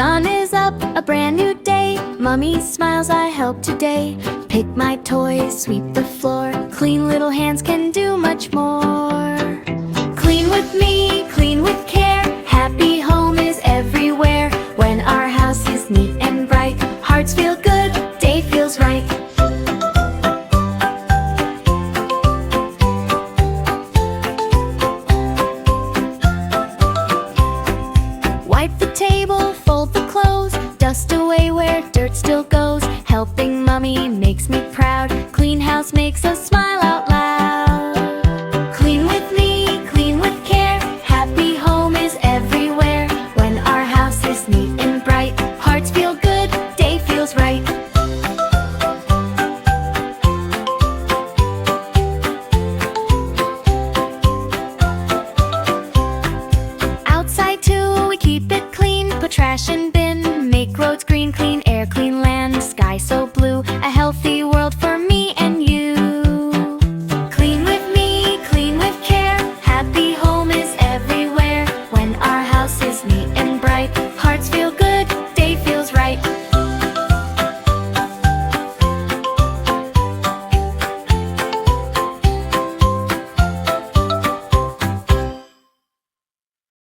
sun is up, a brand new day. Mummy smiles, I help today. Pick my toys, sweep the floor. Clean little hands can do much more. Clean with me, clean with